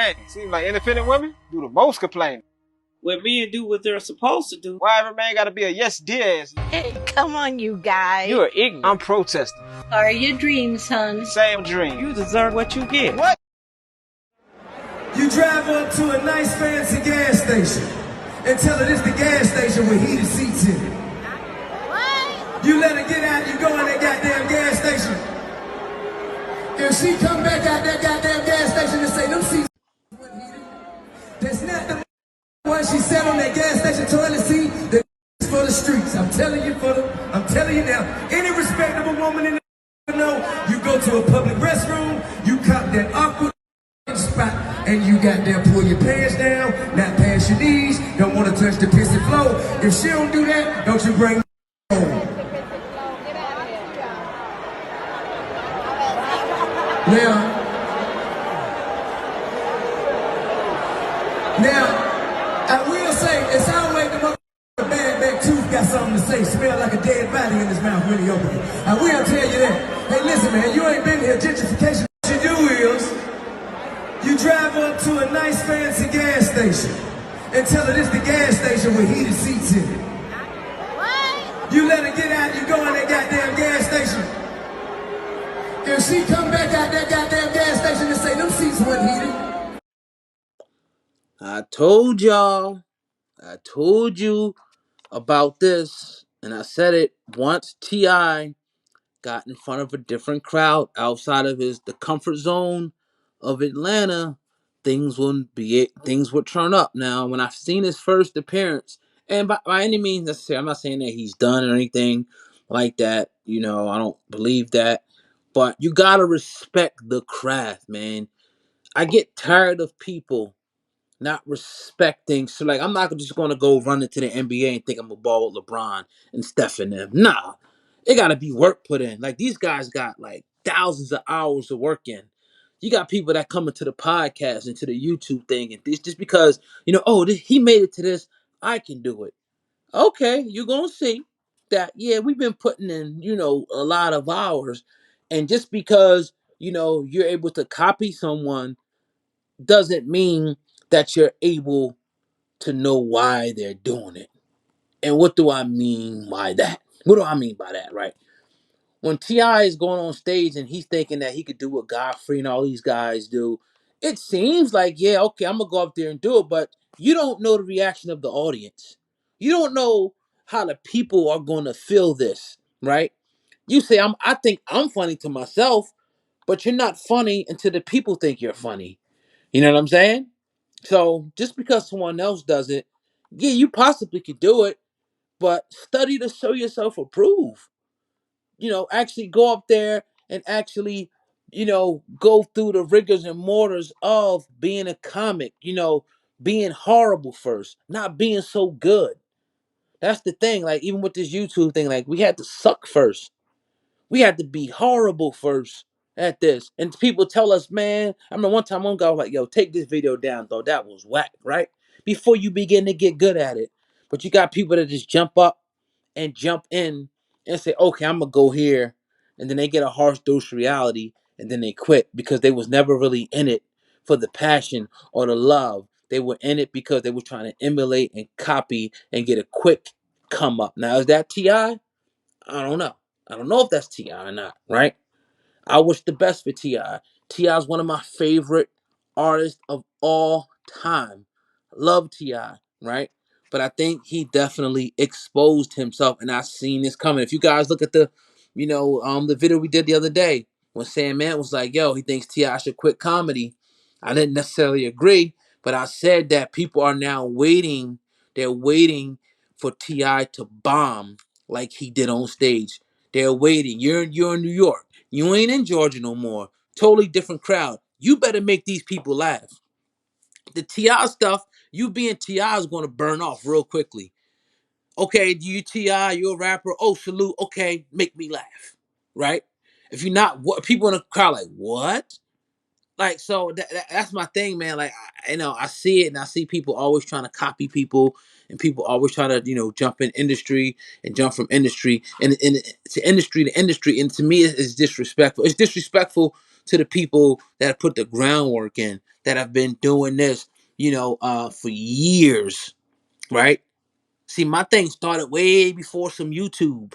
complaining. Seems like independent women do the most complaining. When men do what they're supposed to do. Why every man gotta be a yes dear ass? Hey, come on, you guys. You're ignorant. I'm protesting. Are your dreams, son? Same dream. You deserve what you get. What? You drive up to a nice fancy gas station and tell her this the gas station with heated seats in it. What? You let her get out, you go in that goddamn gas station. If she come back out that goddamn gas station and say them seats weren't heated, that's not the one she sat on that gas station toilet seat. The for the streets. I'm telling you now. Any respectable woman in the know, you go to a public restroom, you cop that awkward spot, and you got there pull your pants down, not past your knees, don't want to touch the pissy floor. If she don't do that, don't you bring home. Now, I will say, it's always the motherfucker bad back tooth got something to say, smell like a dead body in his mouth when he open it. I will tell you that. Hey, listen, man, you ain't been here. Gentrification. What you do is, you drive up to a nice fancy gas station and tell her this the gas station with heated seats in it. What? You let her get out, you go in that goddamn gas station. If she come back out that goddamn gas station and say them seats weren't heated. I told you about this, and I said it once. T.I. got in front of a different crowd outside of the comfort zone of Atlanta. Things would turn up. Now, when I've seen his first appearance, and by any means necessary, I'm not saying that he's done or anything like that. I don't believe that, but you gotta respect the craft, man. I get tired of people not respecting. So, like, I'm not just gonna go run into the NBA and think I'm gonna ball with LeBron and Steph and them. Nah, it gotta be work put in. Like, these guys got like thousands of hours of work in. You got people that come into the podcast and to the YouTube thing, and this just because he made it to this, I can do it. Okay, you're gonna see that. Yeah, we've been putting in a lot of hours, and just because you're able to copy someone doesn't mean that you're able to know why they're doing it. And what do I mean by that? What do I mean by that, right? When T.I. is going on stage and he's thinking that he could do what Godfrey and all these guys do, it seems like, yeah, okay, I'm going to go up there and do it, but you don't know the reaction of the audience. You don't know how the people are going to feel this, right? You say, I think I'm funny to myself, but you're not funny until the people think you're funny. You know what I'm saying? So just because someone else does it, yeah, you possibly could do it, but study to show yourself approve. Actually go up there and actually, go through the rigors and mortars of being a comic, being horrible first, not being so good. That's the thing. Like, even with this YouTube thing, like, we had to suck first. We had to be horrible first at this. And people tell us, man, I remember one time one guy was like, yo, take this video down, though. That was whack, right? Before you begin to get good at it. But you got people that just jump up and jump in and say, okay, I'm going to go here. And then they get a harsh dose reality and then they quit because they was never really in it for the passion or the love. They were in it because they were trying to emulate and copy and get a quick come up. Now, is that T.I.? I don't know. I don't know if that's T.I. or not, right? I wish the best for T.I. T.I. is one of my favorite artists of all time. Love T.I., right? But I think he definitely exposed himself, and I seen this coming. If you guys look at the video we did the other day when Sam Man was like, yo, he thinks T.I. should quit comedy. I didn't necessarily agree, but I said that people are now waiting. They're waiting for T.I. to bomb like he did on stage. They're waiting. You're in New York. You ain't in Georgia no more. Totally different crowd. You better make these people laugh. The T.I. stuff, you being T.I. is going to burn off real quickly. Okay, you T.I., you're a rapper. Oh, salute. Okay, make me laugh. Right? If you're not, what people in the crowd like, what? Like, so that's my thing, man. Like, I see it, and I see people always trying to copy people, and people always trying to jump in industry and jump from industry and to industry to industry, and to me it's disrespectful. It's disrespectful to the people that put the groundwork in, that have been doing this, for years, right? See, my thing started way before some YouTube,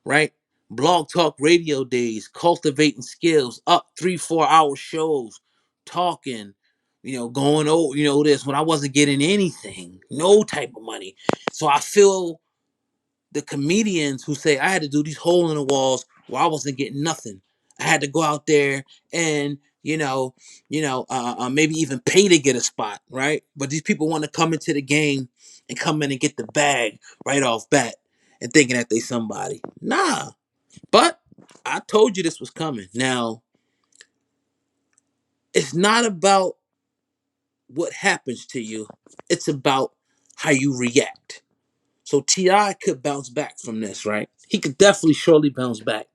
right? Blog talk radio days, cultivating skills, up 3-4 hour shows, talking, going over, this when I wasn't getting anything, no type of money. So I feel the comedians who say I had to do these hole in the walls where I wasn't getting nothing. I had to go out there and maybe even pay to get a spot, right? But these people want to come into the game and come in and get the bag right off bat and thinking that they somebody. Nah, but I told you this was coming. Now, it's not about what happens to you; it's about how you react. So Ti could bounce back from this, right? He could definitely, surely bounce back.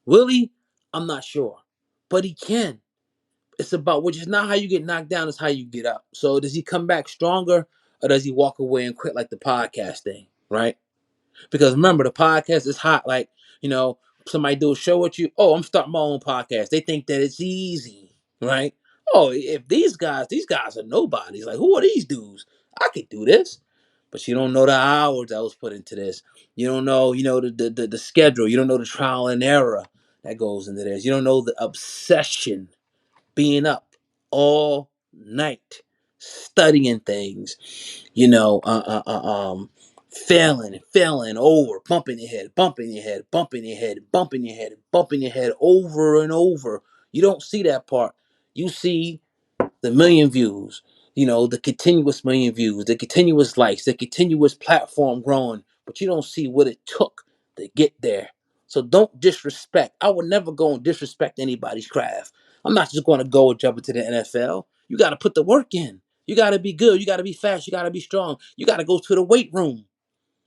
Will he? I'm not sure, but he can. It's about which is not how you get knocked down; it's how you get up. So does he come back stronger, or does he walk away and quit like the podcast thing, right? Because remember, the podcast is hot. Like, somebody do a show with you. Oh, I'm starting my own podcast. They think that it's easy, right? Oh, if these guys are nobodies. Like, who are these dudes? I could do this. But you don't know the hours that was put into this. You don't know, the schedule. You don't know the trial and error that goes into this. You don't know the obsession, being up all night, studying things, failing and failing over, bumping your head, bumping your head, bumping your head, bumping your head, bumping your head over and over. You don't see that part. You see the million views, the continuous million views, the continuous likes, the continuous platform growing, but you don't see what it took to get there. So don't disrespect. I would never go and disrespect anybody's craft. I'm not just going to go and jump into the NFL. You got to put the work in. You got to be good. You got to be fast. You got to be strong. You got to go to the weight room.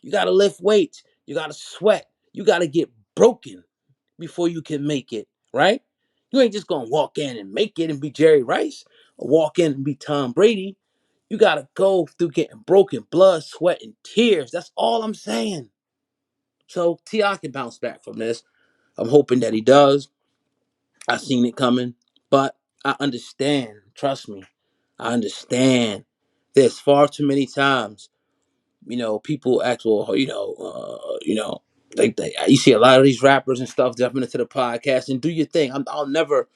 You got to lift weights. You got to sweat. You got to get broken before you can make it, right? You ain't just gonna walk in and make it and be Jerry Rice or walk in and be Tom Brady. You gotta go through getting broken blood, sweat, and tears. That's all I'm saying. So T.I. can bounce back from this. I'm hoping that he does. I seen it coming, but I understand. Trust me, I understand. There's far too many times people ask, well, you see a lot of these rappers and stuff jumping into the podcast and do your thing. I'll never,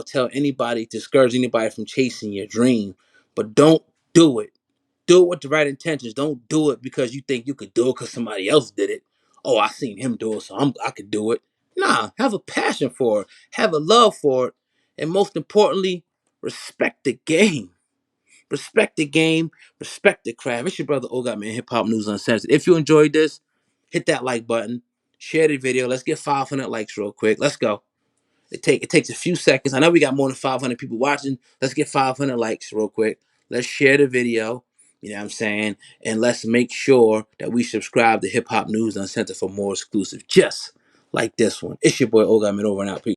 tell anybody, discourage anybody from chasing your dream, but don't do it. Do it with the right intentions. Don't do it because you think you could do it because somebody else did it. Oh, I seen him do it, so I could do it. Nah, have a passion for it, have a love for it, and most importantly, respect the game. Respect the game, respect the craft. It's your brother O got me in Hip Hop News Uncensored. If you enjoyed this, hit that like button, share the video. Let's get 500 likes real quick. Let's go. It takes a few seconds. I know we got more than 500 people watching. Let's get 500 likes real quick. Let's share the video. You know what I'm saying? And let's make sure that we subscribe to Hip Hop News Uncensored for more exclusive, just like this one. It's your boy O got me over and out. Peace.